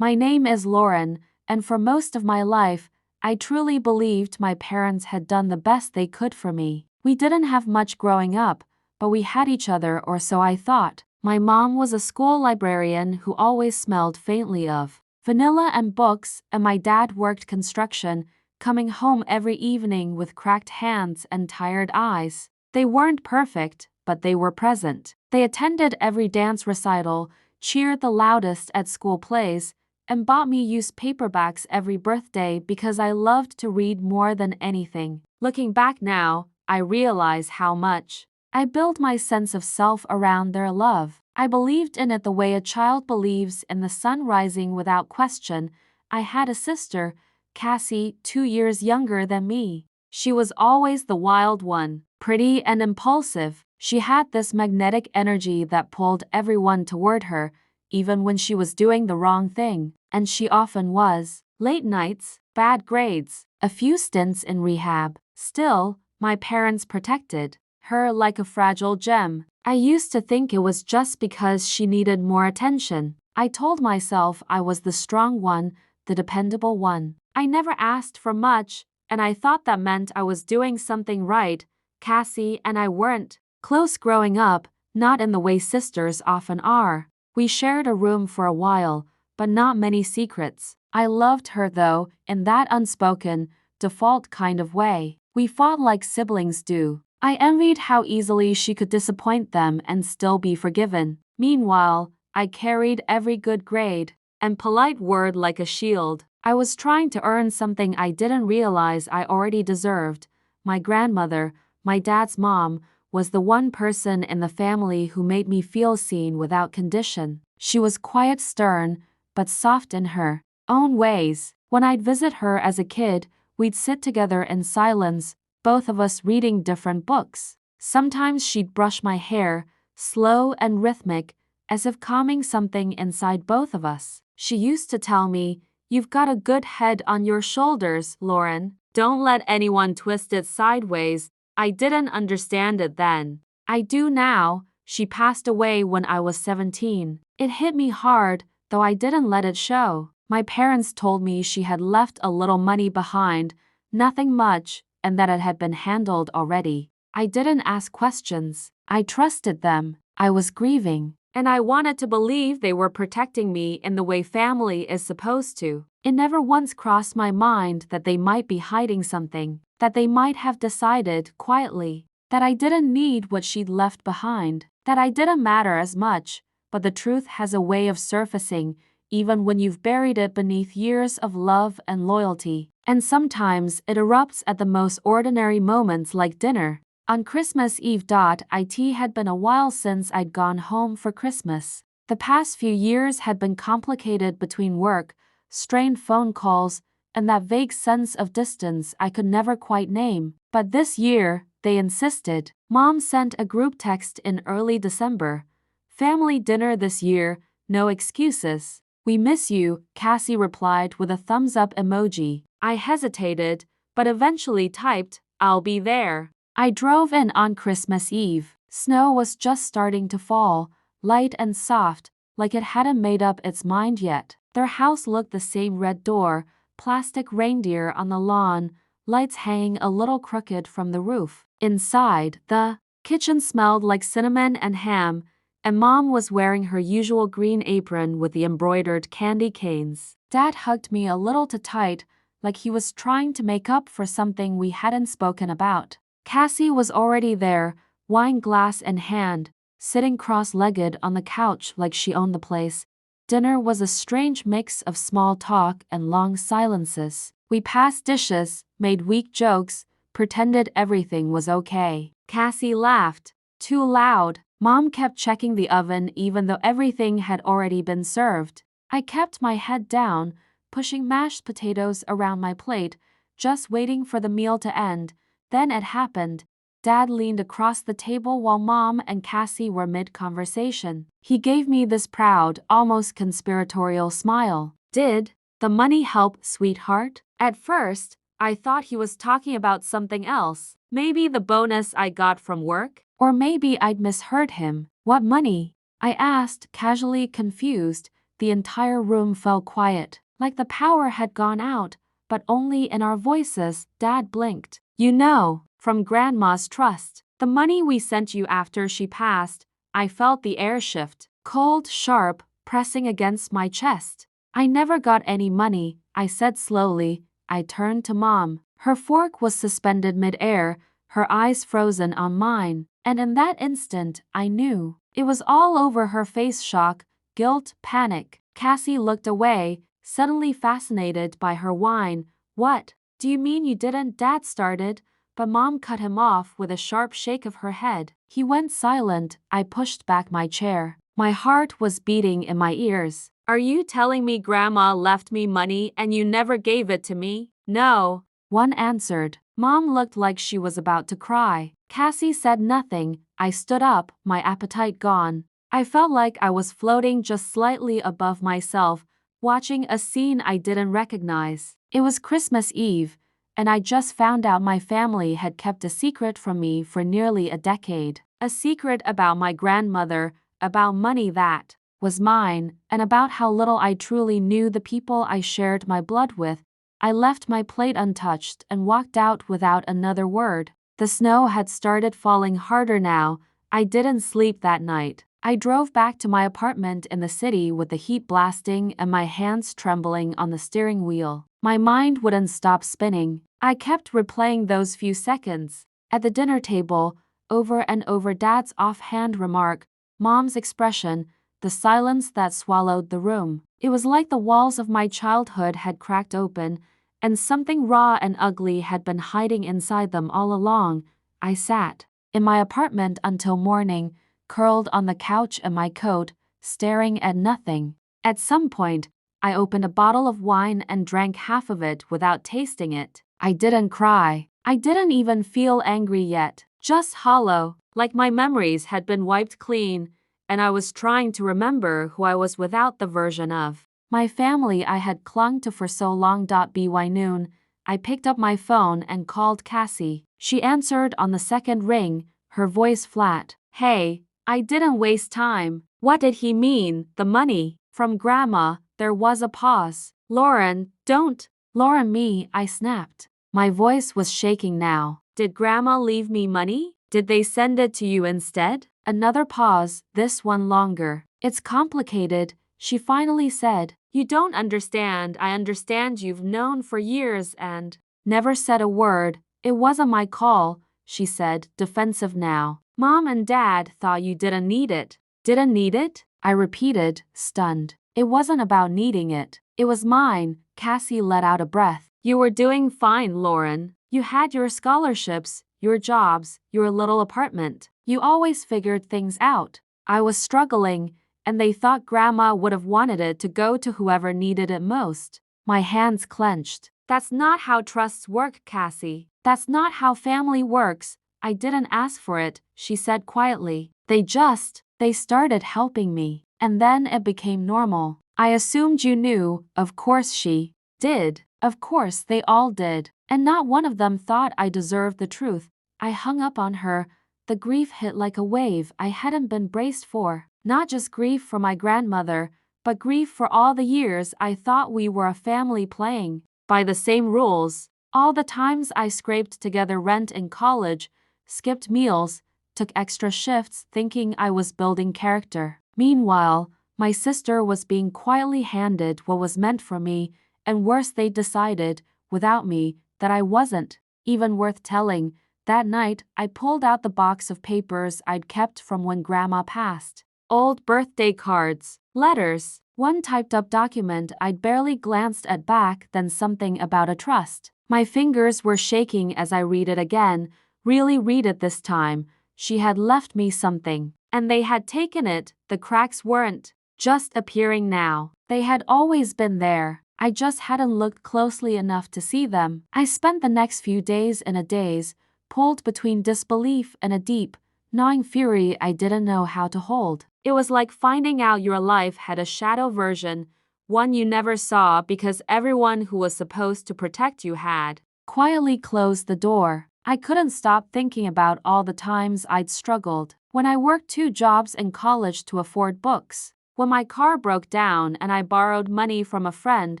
My name is Lauren, and for most of my life, I truly believed my parents had done the best they could for me. We didn't have much growing up, but we had each other, or so I thought. My mom was a school librarian who always smelled faintly of vanilla and books, and my dad worked construction, coming home every evening with cracked hands and tired eyes. They weren't perfect, but they were present. They attended every dance recital, cheered the loudest at school plays, and bought me used paperbacks every birthday because I loved to read more than anything. Looking back now, I realize how much I built my sense of self around their love. I believed in it the way a child believes in the sun rising without question. I had a sister, Cassie, 2 years younger than me. She was always the wild one, pretty and impulsive. She had this magnetic energy that pulled everyone toward her, even when she was doing the wrong thing, and she often was. Late nights, bad grades, a few stints in rehab. Still, my parents protected her like a fragile gem. I used to think it was just because she needed more attention. I told myself I was the strong one, the dependable one. I never asked for much, and I thought that meant I was doing something right. Cassie and I weren't close growing up, not in the way sisters often are. We shared a room for a while, but not many secrets. I loved her though, in that unspoken, default kind of way. We fought like siblings do. I envied how easily she could disappoint them and still be forgiven. Meanwhile, I carried every good grade and polite word like a shield. I was trying to earn something I didn't realize I already deserved. My grandmother, my dad's mom, was the one person in the family who made me feel seen without condition. She was quiet, stern, but soft in her own ways. When I'd visit her as a kid, we'd sit together in silence, both of us reading different books. Sometimes she'd brush my hair, slow and rhythmic, as if calming something inside both of us. She used to tell me, "You've got a good head on your shoulders, Lauren. Don't let anyone twist it sideways." I didn't understand it then. I do now. She passed away when I was 17. It hit me hard, though I didn't let it show. My parents told me she had left a little money behind, nothing much, and that it had been handled already. I didn't ask questions. I trusted them. I was grieving, and I wanted to believe they were protecting me in the way family is supposed to. It never once crossed my mind that they might be hiding something, that they might have decided quietly that I didn't need what she'd left behind, that I didn't matter as much. But the truth has a way of surfacing, even when you've buried it beneath years of love and loyalty. And sometimes it erupts at the most ordinary moments, like dinner. On Christmas Eve. It had been a while since I'd gone home for Christmas. The past few years had been complicated between work, strained phone calls, and that vague sense of distance I could never quite name. But this year, they insisted. Mom sent a group text in early December. "Family dinner this year, no excuses. We miss you," Cassie replied with a thumbs up emoji. I hesitated, but eventually typed, "I'll be there." I drove in on Christmas Eve. Snow was just starting to fall, light and soft, like it hadn't made up its mind yet. Their house looked the same: red door, plastic reindeer on the lawn, lights hanging a little crooked from the roof. Inside, the kitchen smelled like cinnamon and ham, and Mom was wearing her usual green apron with the embroidered candy canes. Dad hugged me a little too tight, like he was trying to make up for something we hadn't spoken about. Cassie was already there, wine glass in hand, sitting cross-legged on the couch like she owned the place. Dinner was a strange mix of small talk and long silences. We passed dishes, made weak jokes, pretended everything was okay. Cassie laughed. Too loud. Mom kept checking the oven even though everything had already been served. I kept my head down, pushing mashed potatoes around my plate, just waiting for the meal to end. Then it happened. Dad leaned across the table while Mom and Cassie were mid-conversation. He gave me this proud, almost conspiratorial smile. "Did the money help, sweetheart?" At first, I thought he was talking about something else. Maybe the bonus I got from work? Or maybe I'd misheard him. "What money?" I asked, casually confused. the entire room fell quiet, like the power had gone out, but only in our voices. Dad blinked. You know, from Grandma's trust, the money we sent you after she passed. I felt the air shift, cold, sharp, pressing against my chest. I never got any money, I said slowly. I turned to Mom. Her fork was suspended mid-air, her eyes frozen on mine, and in that instant, I knew. It was all over her face: shock, guilt, panic. Cassie looked away, suddenly fascinated by her whine. What? Do you mean you didn't? Dad started, but Mom cut him off with a sharp shake of her head. He went silent. I pushed back my chair. My heart was beating in my ears. Are you telling me Grandma left me money and you never gave it to me? No, one answered. Mom looked like she was about to cry. Cassie said nothing. I stood up, my appetite gone. I felt like I was floating just slightly above myself, watching a scene I didn't recognize. It was Christmas Eve, and I just found out my family had kept a secret from me for nearly a decade. A secret about my grandmother, about money that was mine, and about how little I truly knew the people I shared my blood with. I left my plate untouched and walked out without another word. The snow had started falling harder now. I didn't sleep that night. I drove back to my apartment in the city with the heat blasting and my hands trembling on the steering wheel. My mind wouldn't stop spinning. I kept replaying those few seconds. At the dinner table, over and over: Dad's offhand remark, Mom's expression, the silence that swallowed the room. It was like the walls of my childhood had cracked open, and something raw and ugly had been hiding inside them all along. I sat in my apartment until morning, curled on the couch in my coat, staring at nothing. At some point, I opened a bottle of wine and drank half of it without tasting it. I didn't cry. I didn't even feel angry yet. Just hollow, like my memories had been wiped clean, and I was trying to remember who I was without the version of my family I had clung to for so long. By noon, I picked up my phone and called Cassie. She answered on the second ring, her voice flat. Hey, I didn't waste time. What did he mean? The money from Grandma? There was a pause. Lauren, don't. Lauren, me, I snapped. My voice was shaking now. Did Grandma leave me money? Did they send it to you instead? Another pause, this one longer. It's complicated, she finally said. You don't understand. I understand. You've known for years and never said a word. It wasn't my call, she said, defensive now. Mom and Dad thought you didn't need it. Didn't need it? I repeated, stunned. It wasn't about needing it. It was mine. Cassie let out a breath. You were doing fine, Lauren. You had your scholarships, your jobs, your little apartment. You always figured things out. I was struggling, and they thought Grandma would have wanted it to go to whoever needed it most. My hands clenched. That's not how trusts work, Cassie. That's not how family works. I didn't ask for it, she said quietly. They started helping me. And then it became normal. I assumed you knew. Of course she did. Of course they all did. And not one of them thought I deserved the truth. I hung up on her. The grief hit like a wave I hadn't been braced for. Not just grief for my grandmother, but grief for all the years I thought we were a family playing by the same rules. All the times I scraped together rent in college, skipped meals, took extra shifts thinking I was building character. Meanwhile, my sister was being quietly handed what was meant for me, and worse, they decided, without me, that I wasn't even worth telling. That night, I pulled out the box of papers I'd kept from when Grandma passed. Old birthday cards, letters, one typed-up document I'd barely glanced at back then, something about a trust. My fingers were shaking as I read it again, really read it this time. She had left me something, and they had taken it. The cracks weren't just appearing now. They had always been there. I just hadn't looked closely enough to see them. I spent the next few days in a daze, pulled between disbelief and a deep, gnawing fury I didn't know how to hold. It was like finding out your life had a shadow version, one you never saw because everyone who was supposed to protect you had quietly closed the door. I couldn't stop thinking about all the times I'd struggled. When I worked 2 jobs in college to afford books. When my car broke down and I borrowed money from a friend,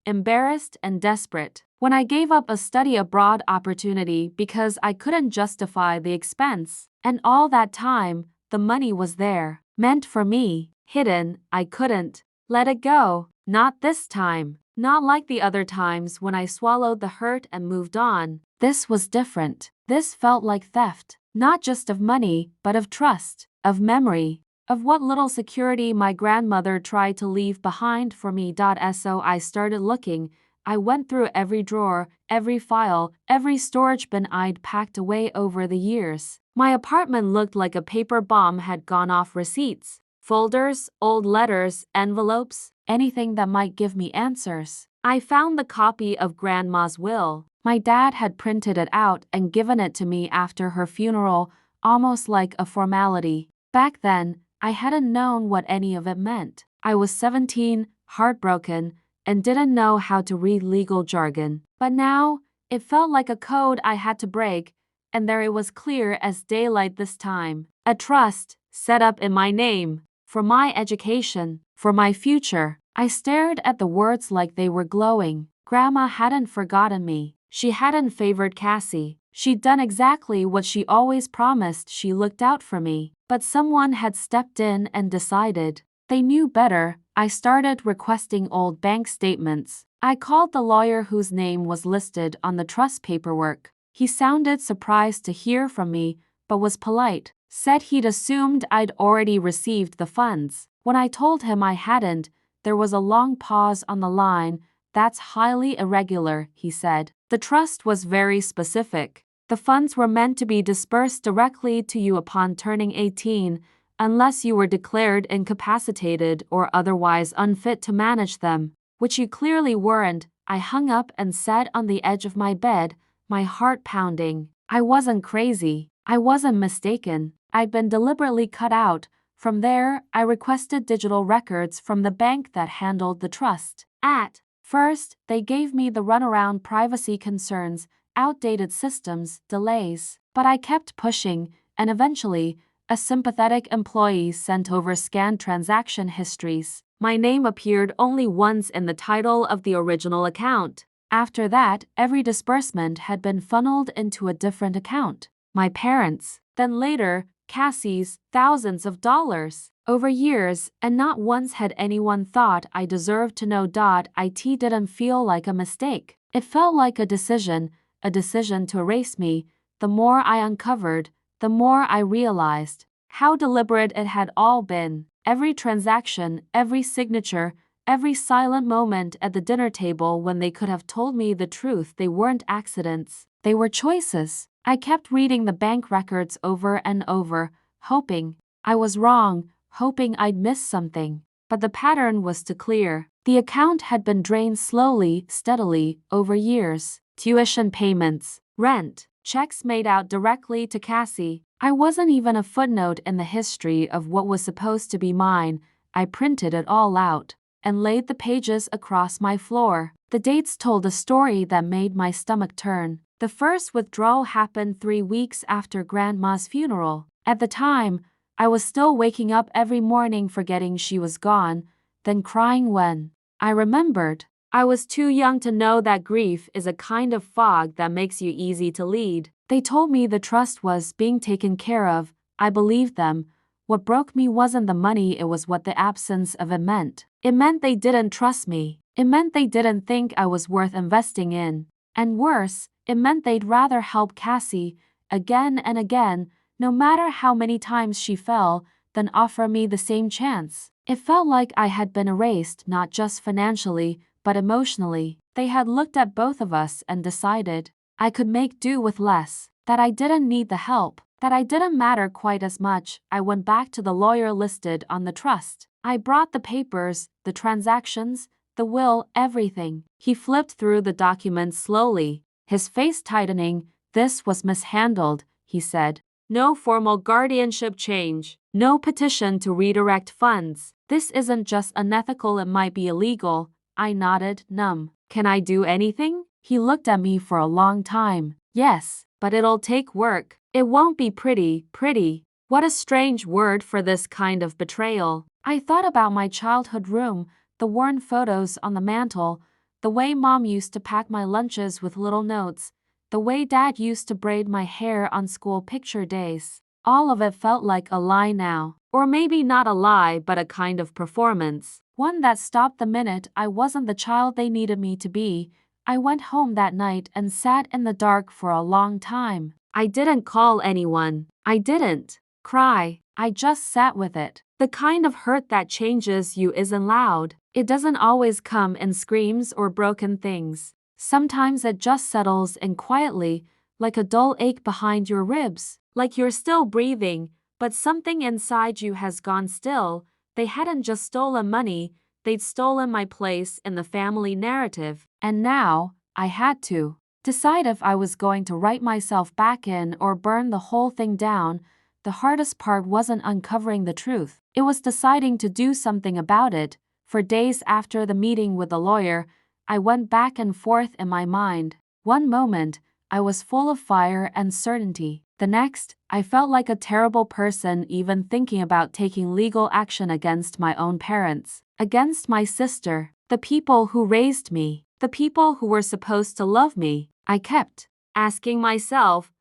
embarrassed and desperate. When I gave up a study abroad opportunity because I couldn't justify the expense. And all that time, the money was there, meant for me, hidden. I couldn't let it go. Not this time. Not like the other times when I swallowed the hurt and moved on. This was different. This felt like theft. Not just of money, but of trust, of memory, of what little security my grandmother tried to leave behind for me. So I started looking. I went through every drawer, every file, every storage bin I'd packed away over the years. My apartment looked like a paper bomb had gone off. Receipts, folders, old letters, envelopes, anything that might give me answers. I found the copy of Grandma's will. My dad had printed it out and given it to me after her funeral, almost like a formality. Back then, I hadn't known what any of it meant. I was 17, heartbroken, and didn't know how to read legal jargon. But now, it felt like a code I had to break, and there it was clear as daylight this time. A trust, set up in my name, for my education, for my future. I stared at the words like they were glowing. Grandma hadn't forgotten me. She hadn't favored Cassie. She'd done exactly what she always promised. She looked out for me. But someone had stepped in and decided. They knew better. I started requesting old bank statements. I called the lawyer whose name was listed on the trust paperwork. He sounded surprised to hear from me, but was polite. Said he'd assumed I'd already received the funds. When I told him I hadn't, there was a long pause on the line. That's highly irregular, he said. The trust was very specific. The funds were meant to be dispersed directly to you upon turning 18, unless you were declared incapacitated or otherwise unfit to manage them, which you clearly weren't. I hung up and sat on the edge of my bed, my heart pounding. I wasn't crazy. I wasn't mistaken. I'd been deliberately cut out. From there, I requested digital records from the bank that handled the trust. At first, they gave me the runaround: privacy concerns, outdated systems, delays. But I kept pushing, and eventually, a sympathetic employee sent over scanned transaction histories. My name appeared only once in the title of the original account. After that, every disbursement had been funneled into a different account. My parents', then later, Cassie's, thousands of dollars. Over years, and not once had anyone thought I deserved to know. It didn't feel like a mistake. It felt like a decision to erase me. The more I uncovered, the more I realized how deliberate it had all been. Every transaction, every signature, every silent moment at the dinner table when they could have told me the truth. They weren't accidents. They were choices. I kept reading the bank records over and over, hoping I was wrong, hoping I'd missed something. But the pattern was too clear. The account had been drained slowly, steadily, over years. Tuition payments, rent, checks made out directly to Cassie. I wasn't even a footnote in the history of what was supposed to be mine. I printed it all out and laid the pages across my floor. The dates told a story that made my stomach turn. The first withdrawal happened 3 weeks after Grandma's funeral. At the time, I was still waking up every morning forgetting she was gone, then crying when I remembered. I was too young to know that grief is a kind of fog that makes you easy to lead. They told me the trust was being taken care of. I believed them. What broke me wasn't the money, it was what the absence of it meant. It meant they didn't trust me. It meant they didn't think I was worth investing in. And worse, it meant they'd rather help Cassie, again and again, no matter how many times she fell, than offer me the same chance. It felt like I had been erased, not just financially, but emotionally. They had looked at both of us and decided I could make do with less, that I didn't need the help, that I didn't matter quite as much. I went back to the lawyer listed on the trust. I brought the papers, the transactions, the will, everything. He flipped through the documents slowly, his face tightening. This was mishandled, he said. No formal guardianship change. No petition to redirect funds. This isn't just unethical, it might be illegal. I nodded, numb. Can I do anything? He looked at me for a long time. Yes, but it'll take work. It won't be pretty. What a strange word for this kind of betrayal. I thought about my childhood room, the worn photos on the mantle, the way Mom used to pack my lunches with little notes, the way Dad used to braid my hair on school picture days. All of it felt like a lie now. Or maybe not a lie, but a kind of performance. One that stopped the minute I wasn't the child they needed me to be. I went home that night and sat in the dark for a long time. I didn't call anyone. I didn't cry. I just sat with it. The kind of hurt that changes you isn't loud. It doesn't always come in screams or broken things. Sometimes it just settles in quietly, like a dull ache behind your ribs, like you're still breathing, but something inside you has gone still. They hadn't just stolen money, they'd stolen my place in the family narrative. And now, I had to decide if I was going to write myself back in or burn the whole thing down. The hardest part wasn't uncovering the truth. It was deciding to do something about it. For days after the meeting with the lawyer, I went back and forth in my mind. One moment, I was full of fire and certainty. The next, I felt like a terrible person even thinking about taking legal action against my own parents, against my sister, the people who raised me, the people who were supposed to love me. I kept asking myself,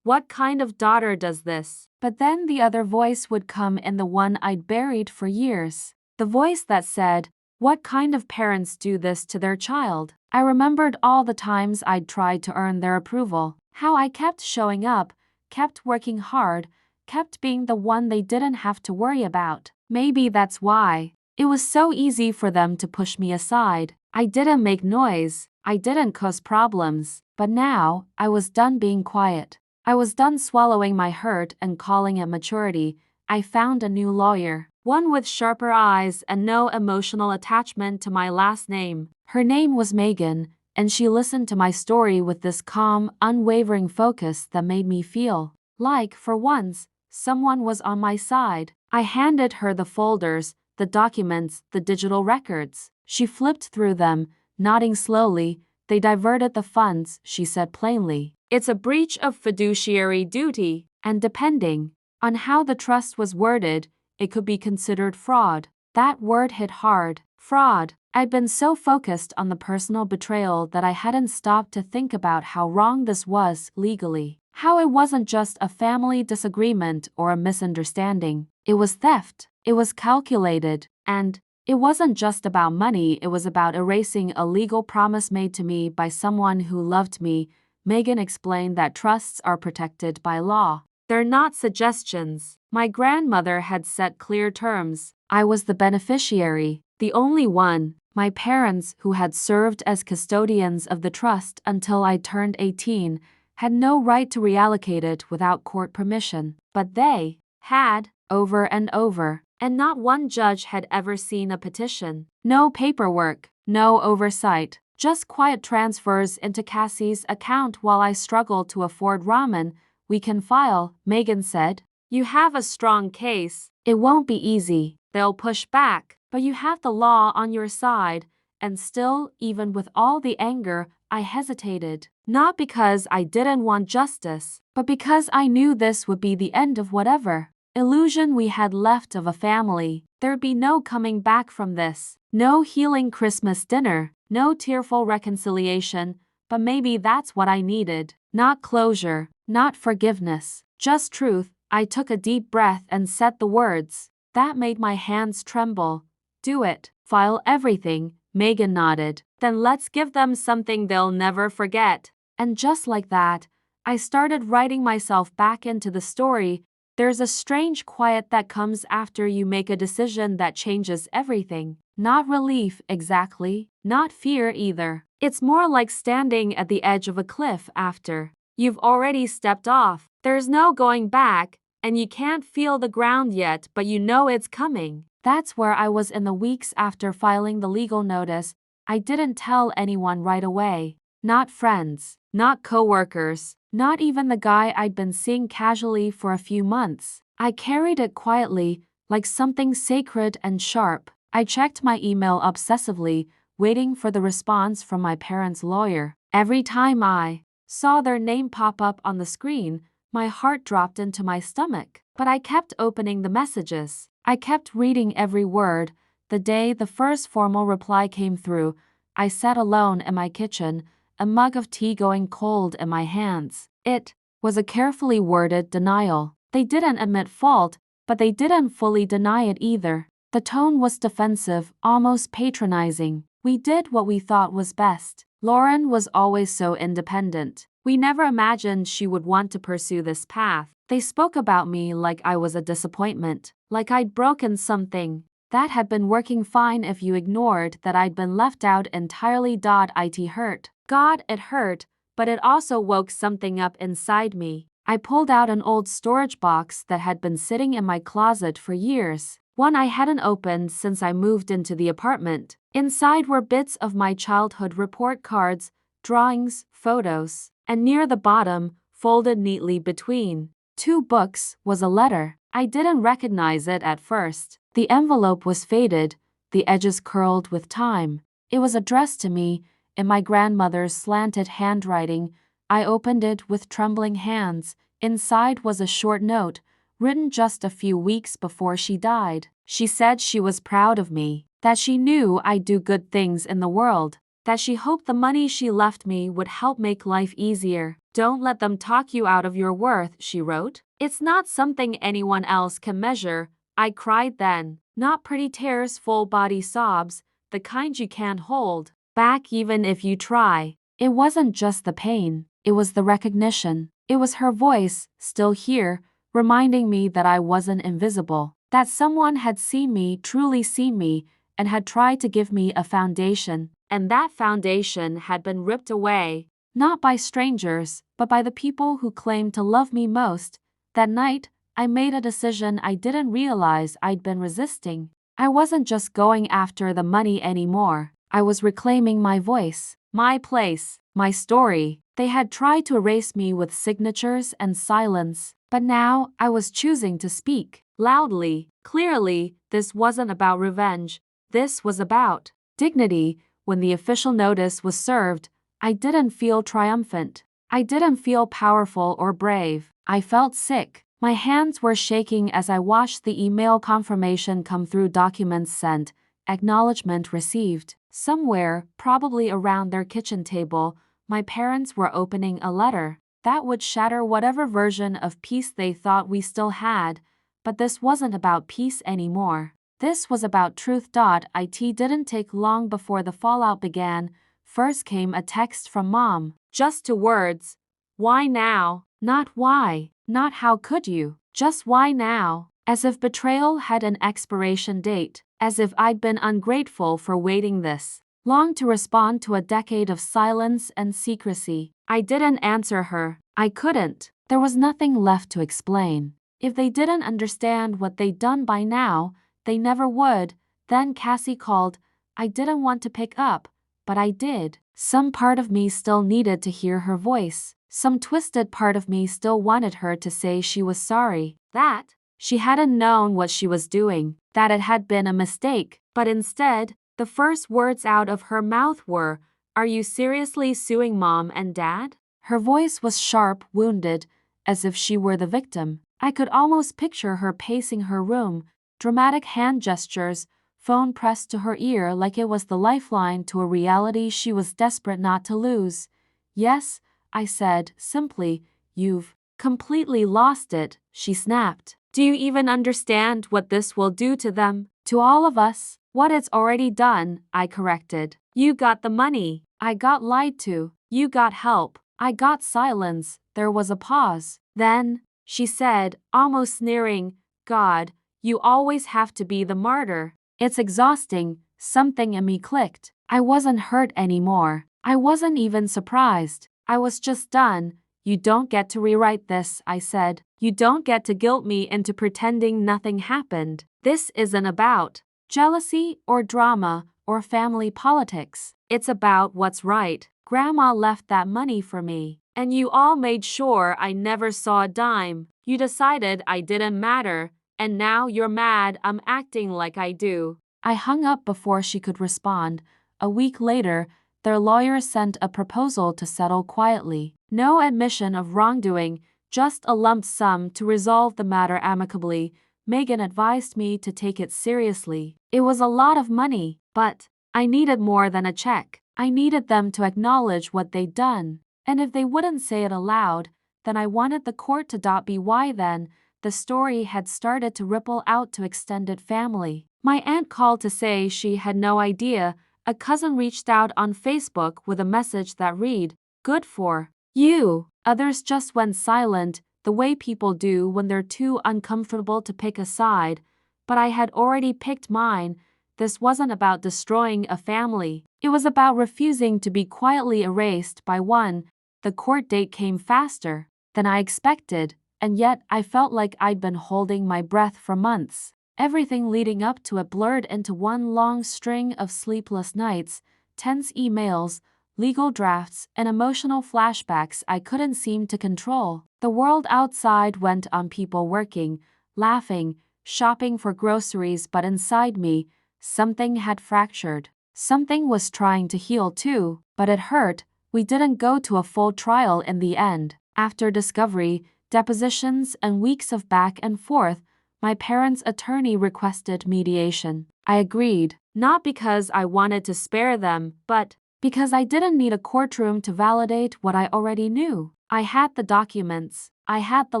what kind of daughter does this? But then the other voice would come in, the one I'd buried for years. The voice that said, what kind of parents do this to their child? I remembered all the times I'd tried to earn their approval, how I kept showing up, kept working hard, kept being the one they didn't have to worry about. Maybe that's why it was so easy for them to push me aside. I didn't make noise, I didn't cause problems, but now I was done being quiet. I was done swallowing my hurt and calling it maturity. I found a new lawyer, one with sharper eyes and no emotional attachment to my last name. Her name was Megan, and she listened to my story with this calm, unwavering focus that made me feel like, for once, someone was on my side. I handed her the folders, the documents, the digital records. She flipped through them, nodding slowly. They diverted the funds, she said plainly. It's a breach of fiduciary duty, and depending on how the trust was worded, it could be considered fraud. That word hit hard. Fraud. I'd been so focused on the personal betrayal that I hadn't stopped to think about how wrong this was legally. How it wasn't just a family disagreement or a misunderstanding. It was theft. It was calculated. And it wasn't just about money, it was about erasing a legal promise made to me by someone who loved me. Megan explained that trusts are protected by law. They're not suggestions. My grandmother had set clear terms. I was the beneficiary, the only one. My parents, who had served as custodians of the trust until I turned 18, had no right to reallocate it without court permission. But they had, over and over, and not one judge had ever seen a petition. No paperwork, no oversight. Just quiet transfers into Cassie's account while I struggled to afford ramen. We can file, Megan said. You have a strong case. It won't be easy. They'll push back, but you have the law on your side. And still, even with all the anger, I hesitated. Not because I didn't want justice, but because I knew this would be the end of whatever illusion we had left of a family. There'd be no coming back from this. No healing Christmas dinner. No tearful reconciliation, but maybe that's what I needed. Not closure, not forgiveness, just truth. I took a deep breath and said the words. That made my hands tremble. Do it. File everything, Megan nodded. Then let's give them something they'll never forget. And just like that, I started writing myself back into the story. There's a strange quiet that comes after you make a decision that changes everything. Not relief, exactly. Not fear either. It's more like standing at the edge of a cliff after you've already stepped off. There's no going back, and you can't feel the ground yet, but you know it's coming. That's where I was in the weeks after filing the legal notice. I didn't tell anyone right away. Not friends, not coworkers, not even the guy I'd been seeing casually for a few months. I carried it quietly, like something sacred and sharp. I checked my email obsessively, waiting for the response from my parents' lawyer. Every time I saw their name pop up on the screen, my heart dropped into my stomach. But I kept opening the messages. I kept reading every word. The day the first formal reply came through, I sat alone in my kitchen, a mug of tea going cold in my hands. It was a carefully worded denial. They didn't admit fault, but they didn't fully deny it either. The tone was defensive, almost patronizing. We did what we thought was best. Lauren was always so independent. We never imagined she would want to pursue this path. They spoke about me like I was a disappointment, like I'd broken something. That had been working fine if you ignored that I'd been left out entirely. It hurt. God, it hurt, but it also woke something up inside me. I pulled out an old storage box that had been sitting in my closet for years, one I hadn't opened since I moved into the apartment. Inside were bits of my childhood report cards, drawings, photos, and near the bottom, folded neatly between 2 books, was a letter. I didn't recognize it at first. The envelope was faded, the edges curled with time. It was addressed to me, in my grandmother's slanted handwriting. I opened it with trembling hands. Inside was a short note, written just a few weeks before she died. She said she was proud of me, that she knew I'd do good things in the world, that she hoped the money she left me would help make life easier. Don't let them talk you out of your worth, she wrote. It's not something anyone else can measure. I cried then. Not pretty tears, full body sobs, the kind you can't hold back even if you try. It wasn't just the pain, it was the recognition. It was her voice, still here, reminding me that I wasn't invisible, that someone had seen me, truly seen me, and had tried to give me a foundation. And that foundation had been ripped away, not by strangers, but by the people who claimed to love me most. That night, I made a decision I didn't realize I'd been resisting. I wasn't just going after the money anymore. I was reclaiming my voice, my place, my story. They had tried to erase me with signatures and silence, but now I was choosing to speak, loudly, clearly. This wasn't about revenge. This was about dignity. When the official notice was served, I didn't feel triumphant. I didn't feel powerful or brave. I felt sick. My hands were shaking as I watched the email confirmation come through. Documents sent, acknowledgement received. Somewhere, probably around their kitchen table, my parents were opening a letter that would shatter whatever version of peace they thought we still had. But this wasn't about peace anymore. This was about truth. It didn't take long before the fallout began. First came a text from Mom. Just 2 words. Why now? Not why, not how could you, just why now? As if betrayal had an expiration date, as if I'd been ungrateful for waiting this long to respond to a decade of silence and secrecy. I didn't answer her. I couldn't. There was nothing left to explain. If they didn't understand what they'd done by now, they never would. Then Cassie called. I didn't want to pick up, but I did. Some part of me still needed to hear her voice. Some twisted part of me still wanted her to say she was sorry, that she hadn't known what she was doing, that it had been a mistake. But instead, the first words out of her mouth were, "Are you seriously suing Mom and Dad?" Her voice was sharp, wounded, as if she were the victim. I could almost picture her pacing her room, dramatic hand gestures, phone pressed to her ear like it was the lifeline to a reality she was desperate not to lose. Yes, I said, simply. You've completely lost it, she snapped. Do you even understand what this will do to them? To all of us? What it's already done, I corrected. You got the money. I got lied to. You got help. I got silence. There was a pause. Then, she said, almost sneering, God, you always have to be the martyr. It's exhausting. Something in me clicked. I wasn't hurt anymore. I wasn't even surprised. I was just done. You don't get to rewrite this, I said. You don't get to guilt me into pretending nothing happened. This isn't about jealousy or drama or family politics. It's about what's right. Grandma left that money for me, and you all made sure I never saw a dime. You decided I didn't matter, and now you're mad I'm acting like I do. I hung up before she could respond. A week later, their lawyer sent a proposal to settle quietly. No admission of wrongdoing, just a lump sum to resolve the matter amicably. Megan advised me to take it seriously. It was a lot of money, but I needed more than a check. I needed them to acknowledge what they'd done. And if they wouldn't say it aloud, then I wanted the court to be why then. The story had started to ripple out to extended family. My aunt called to say she had no idea. A cousin reached out on Facebook with a message that read, "Good for you." Others just went silent, the way people do when they're too uncomfortable to pick a side. But I had already picked mine. This wasn't about destroying a family. It was about refusing to be quietly erased by one. The court date came faster than I expected, and yet I felt like I'd been holding my breath for months. Everything leading up to it blurred into one long string of sleepless nights, tense emails, legal drafts, and emotional flashbacks I couldn't seem to control. The world outside went on, people working, laughing, shopping for groceries, but inside me, something had fractured. Something was trying to heal too, but it hurt. We didn't go to a full trial in the end. After discovery, depositions, and weeks of back and forth, my parents' attorney requested mediation. I agreed, not because I wanted to spare them, but because I didn't need a courtroom to validate what I already knew. I had the documents, I had the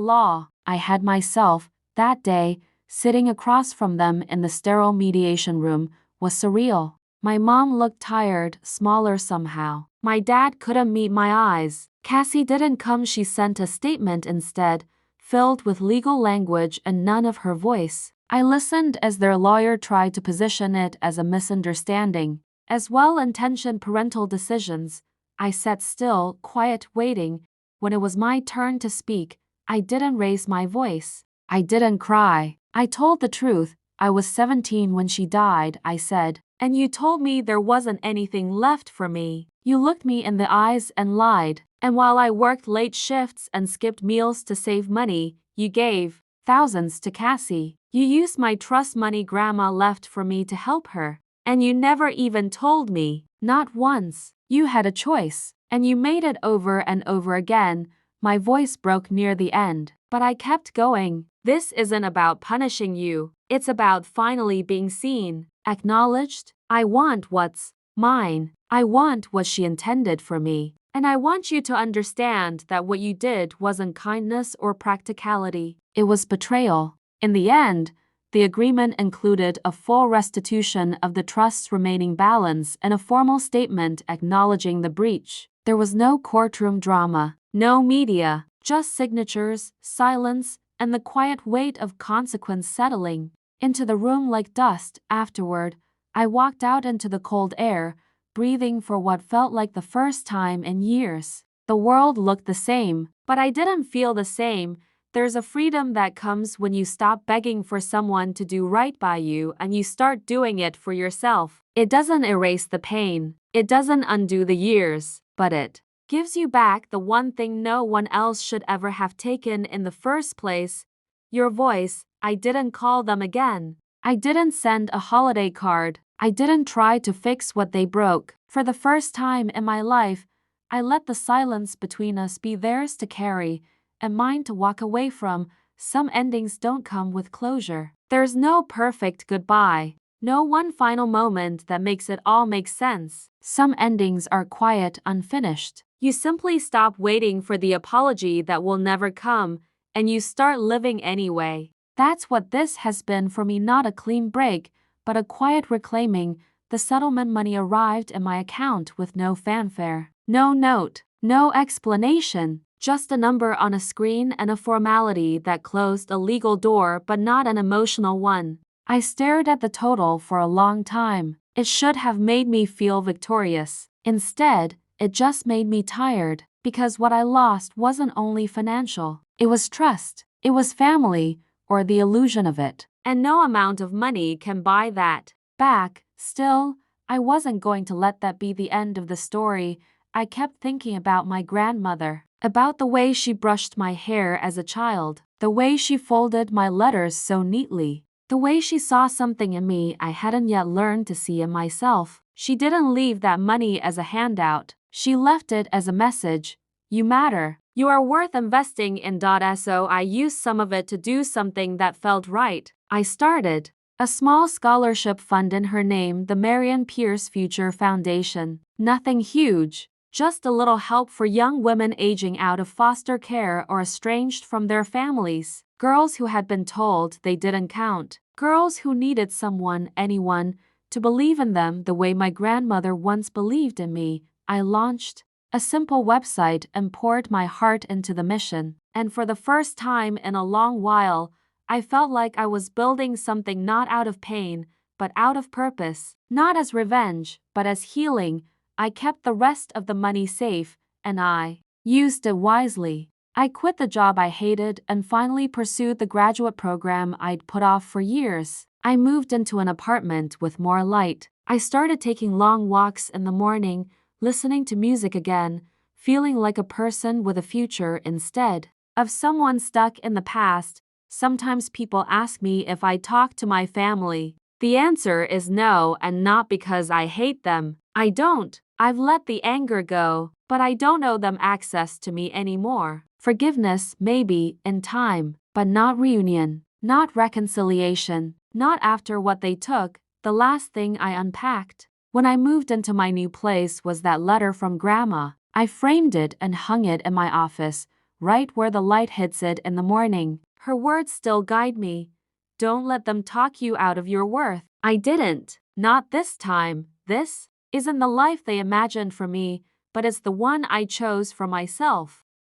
law, I had myself. That day, sitting across from them in the sterile mediation room, was surreal. My mom looked tired, smaller somehow. My dad couldn't meet my eyes. Cassie didn't come. She sent a statement instead, filled with legal language and none of her voice. I listened as their lawyer tried to position it as a misunderstanding, as well-intentioned parental decisions. I sat still, quiet, waiting. When it was my turn to speak, I didn't raise my voice. I didn't cry. I told the truth. I was 17 when she died, I said. And you told me there wasn't anything left for me. You looked me in the eyes and lied. And while I worked late shifts and skipped meals to save money, you gave thousands to Cassie. You used my trust money Grandma left for me to help her. And you never even told me. Not once. You had a choice. And you made it over and over again. My voice broke near the end. But I kept going. This isn't about punishing you. It's about finally being seen, acknowledged. I want what's mine. I want what she intended for me. And I want you to understand that what you did wasn't kindness or practicality. It was betrayal. In the end, the agreement included a full restitution of the trust's remaining balance and a formal statement acknowledging the breach. There was no courtroom drama, no media, just signatures, silence, and the quiet weight of consequence settling into the room like dust. Afterward, I walked out into the cold air, breathing for what felt like the first time in years. The world looked the same, but I didn't feel the same. There's a freedom that comes when you stop begging for someone to do right by you and you start doing it for yourself. It doesn't erase the pain. It doesn't undo the years, but it gives you back the one thing no one else should ever have taken in the first place, your voice. I didn't call them again. I didn't send a holiday card. I didn't try to fix what they broke. For the first time in my life, I let the silence between us be theirs to carry and mine to walk away from. Some endings don't come with closure. There's no perfect goodbye, no one final moment that makes it all make sense. Some endings are quiet, unfinished. You simply stop waiting for the apology that will never come, and you start living anyway. That's what this has been for me, not a clean break, but a quiet reclaiming. The settlement money arrived in my account with no fanfare, no note, no explanation, just a number on a screen and a formality that closed a legal door but not an emotional one. I stared at the total for a long time. It should have made me feel victorious. Instead, it just made me tired, because what I lost wasn't only financial. It was trust, it was family, or the illusion of it. And no amount of money can buy that back. Still, I wasn't going to let that be the end of the story. I kept thinking about my grandmother, about the way she brushed my hair as a child, the way she folded my letters so neatly, the way she saw something in me I hadn't yet learned to see in myself. She didn't leave that money as a handout. She left it as a message. You matter. You are worth investing in. So I used some of it to do something that felt right. I started a small scholarship fund in her name, the Marian Pierce Future Foundation. Nothing huge, just a little help for young women aging out of foster care or estranged from their families. Girls who had been told they didn't count. Girls who needed someone, anyone, to believe in them the way my grandmother once believed in me. I launched a simple website and poured my heart into the mission. And for the first time in a long while, I felt like I was building something not out of pain, but out of purpose. Not as revenge, but as healing. I kept the rest of the money safe, and I used it wisely. I quit the job I hated and finally pursued the graduate program I'd put off for years. I moved into an apartment with more light. I started taking long walks in the morning, listening to music again, feeling like a person with a future instead of someone stuck in the past. Sometimes people ask me if I talk to my family. The answer is no, and not because I hate them. I don't. I've let the anger go, but I don't owe them access to me anymore. Forgiveness, maybe, in time, but not reunion, not reconciliation, not after what they took. The last thing I unpacked when I moved into my new place was that letter from Grandma. I framed it and hung it in my office, right where the light hits it in the morning. Her words still guide me. Don't let them talk you out of your worth. I didn't. Not this time. This isn't the life they imagined for me, but it's the one I chose for myself.